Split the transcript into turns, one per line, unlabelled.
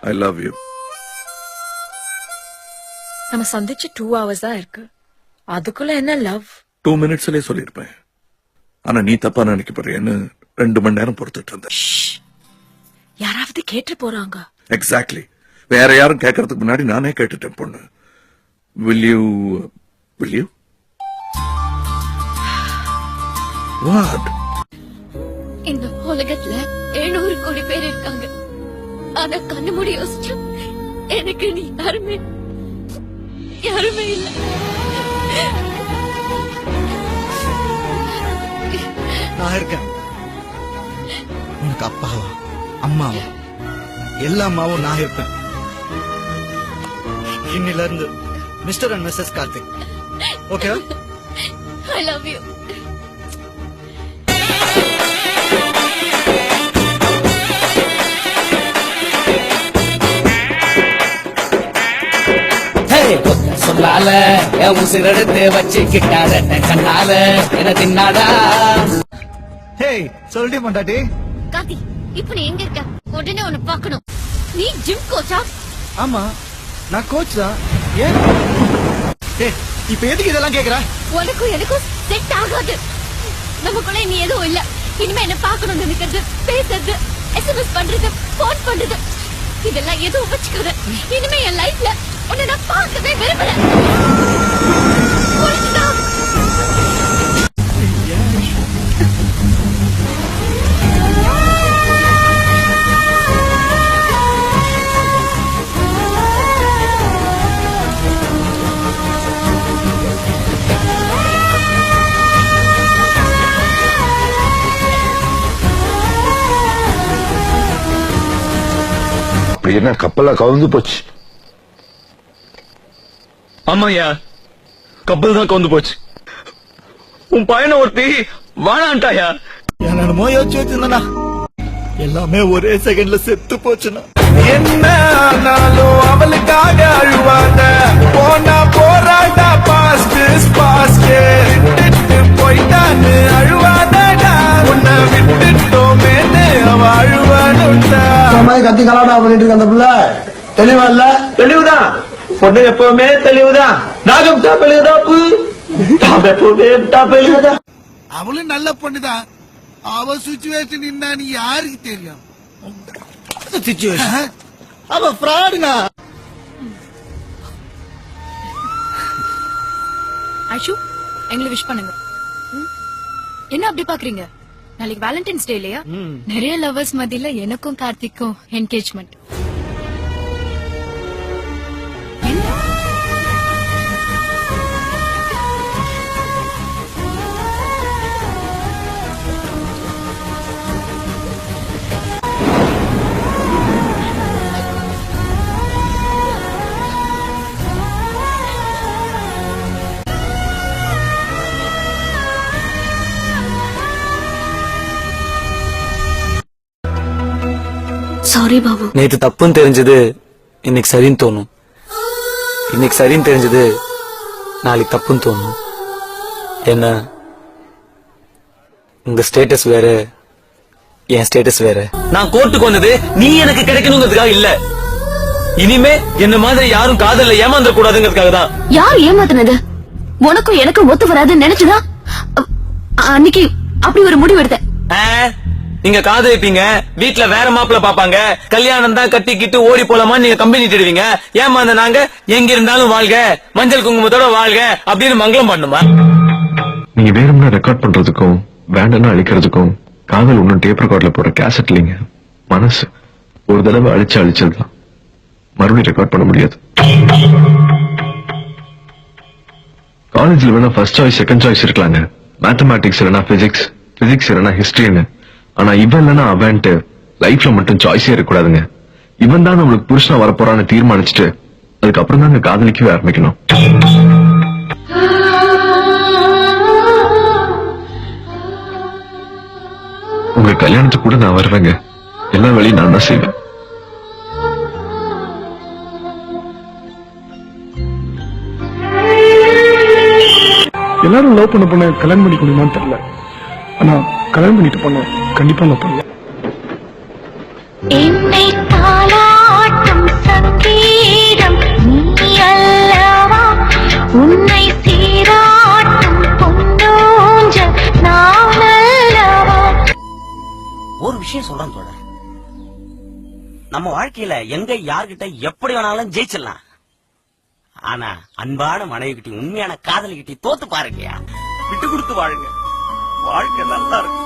I love you.
நம்ம சந்திச்சு 2 hours தான் இருக்கு. அதுக்குள்ள என்ன லவ்?
2 minutesலயே சொல்லிருப்பேன். ஆனா நீ தப்பா நினைக்க போறேன்னு 2 மணி நேரம் பொறுத்துட்டு இருந்தேன்.
யாராவது கேட்டு போறாங்க.
எக்ஸாக்ட்லி. வேற யாரும் கேட்கறதுக்கு முன்னாடி நானே கேட்டுட்டேன் பொண்ணு. Will you? What?
இந்த உலகத்துல 700 கோடி பேர் இருக்காங்க. ஆனா கண்ணு மூடி யோசிச்சு எனக்கு நீ யாருமே இல்ல.
நான் இருக்கேன். உனக்கு அப்பாவா அம்மாவா எல்லா அம்மாவும் நான் இருப்பேன். இன்னில இருந்து mister and missus Karthik. Okay?
I love you.
சொல்லால என் உசிரெடுத்து வச்சுக்கிட்டார கண்ணால என்ன தின்னாடா.
ஹே சொல்லிட்டே பண்டாட்டி.
கார்த்தி இப்ப நீ எங்க இருக்க? உடனே உன்னை பார்க்கணும். நீ ஜிம் கோச்சா?
ஆமா நான் கோச் தான். ஏன் இப்ப எதுக்கு இதெல்லாம் கேக்குற?
உனக்கும் எனக்கும் செட் ஆகாது. நமக்குள்ள நீ எதுவும் இல்ல. இனிமே என்ன பார்க்கணும்னு நினைக்கிறது, பேசுறது, எஸ்எம்எஸ் பண்றது, போன் பண்றது இதெல்லாம் எதுவும் வச்சுக்காத. இனிமே என் லைஃப்ல உன்னை நான் பார்க்கவே விரும்பல. புரிஞ்சுதா?
என்ன கப்பலா கவுந்து போச்சு?
ஆமாயா கப்பல் தான் கவுந்து போச்சு. உன் பையனை ஒருத்தி வானான்ட்டாயா.
என்னமோ யோசிச்சு வச்சிருந்தா எல்லாமே ஒரே செகண்ட்ல செத்து போச்சுன்னா
என்ன ஆனாலும் அவளுக்காக அழுவாத. போனா போராட்டா பாஸ்ட் விட்டுட்டு போயிட்டான்னு அழுவாதடா. உன்னை விட்டுட்டோமேன்னு அவ அழுவானுட்டா.
கத்தி கலாடா பண்ணிட்டு இருக்க அந்த பிள்ளை தெளிவா இல்ல?
தெளிவுதான் பொண்ணு, எப்பவுமே தெளிவுதான். நாகம் டாப்பெழுதாப்பு எப்பவுமே டாப்பெழுதா.
அவளும் நல்ல பொண்ணுதான். அவ சிச்சுவேஷன் என்னன்னு யாருக்கு தெரியும்?
சிச்சுவேஷன் அவ ஃப்ராடுனா.
ஐஷு எங்களை விஷ் பண்ணுங்க. என்ன அப்படி பாக்குறீங்க? நாளைக்கு வேலண்டைன்ஸ் டே இல்லையா? நிறைய லவர்ஸ் மத்தியில எனக்கும் கார்த்திக்கும் என்கேஜ்மெண்ட்.
சாரி பாபு.
நேத்து தப்புன்னு தெரிஞ்சது இன்னைக்கு சரின்னு தோணும். இன்னைக்கு சரின்னு தெரிஞ்சது நாளைக்கு தப்புன்னு தோணும். என்ன உங்க ஸ்டேட்டஸ் வேற, என் ஸ்டேட்டஸ் வேற. நான் கோர்ட்டுக்கு வந்தது நீ எனக்கு கிடைக்கணுங்கிறதுக்காக இல்ல. இனிமே என்ன மாதிரி யாரும் காதல்ல ஏமாந்துட கூடாதுங்கிறதுக்காக தான்.
யார் ஏமாத்துனது? உனக்கும் எனக்கும் ஒத்து வராதுன்னு நினைச்சுதான் அன்னைக்கு அப்படி ஒரு முடிவு எடுத்த.
நீங்க காதலிப்பீங்க, வீட்டுல வேற மாப்பிள்ள பாப்பாங்க, கல்யாணம் தான் கட்டிக்கிட்டு ஓடி போலாமா நீங்க கம்பெனி தேடுவீங்க. ஏமாந்த நாங்க எங்க இருந்தாலும் வாழ்க, மஞ்சள் குங்குமத்தோட வாழ்க அப்படின்னு மங்களம் பண்ணுமா?
நீங்க வேணும்னா ரெக்கார்ட் பண்றதுக்கும் வேண்டாம்னா அழிக்கிறதுக்கும் காதல் ஒன்னும் டேப் ரெக்கார்ட்ல போற கேசட் இல்லைங்க. மனசு ஒரு தடவை அழிச்சதுதான் மறுபடியும் ரெக்கார்ட் பண்ண முடியாது. காலேஜ்ல வேணா ஃபர்ஸ்ட் சாய்ஸ் செகண்ட் சாய்ஸ் இருக்கலாங்க. மேத்தமேட்டிக்ஸ் இல்லைனா பிசிக்ஸ், பிசிக்ஸ் இல்லைனா ஹிஸ்டரின்னு. ஆனா இவன் இல்லைன்னா அவன்ட்டு லைஃப்ல மட்டும் சாய்ஸே இருக்கக்கூடாதுங்க. இவன் தான் நம்மளுக்கு புருஷனா வரப்போறான்னு தீர்மானிச்சுட்டு அதுக்கப்புறம் தாங்க காதலிக்கவே ஆரம்பிக்கணும். உங்க கல்யாணத்துக்கு கூட நான் வருவேங்க. எல்லா வேலையும் நான் தான் செய்வேன்.
எல்லாரும் லவ் பண்ண பொண்ணு கல்யாணம் பண்ணிக்க முடியுமான்னு தெரியல. ஆனா கல்யாணம் பண்ணிட்டு பொண்ணு கண்டிப்பா லவ் பண்ணல.
என்னை தாலாட்டும்
நம்ம வாழ்க்கையில எங்க யார்கிட்ட எப்படி வேணாலும் ஜெயிச்சிடலாம். ஆனா அன்பான மனைவி கிட்ட உண்மையான காதல் கிட்ட தோத்து பாருங்கயா. விட்டு கொடுத்து வாழுங்க. வாழ்க்கை நல்லா இருக்கும்.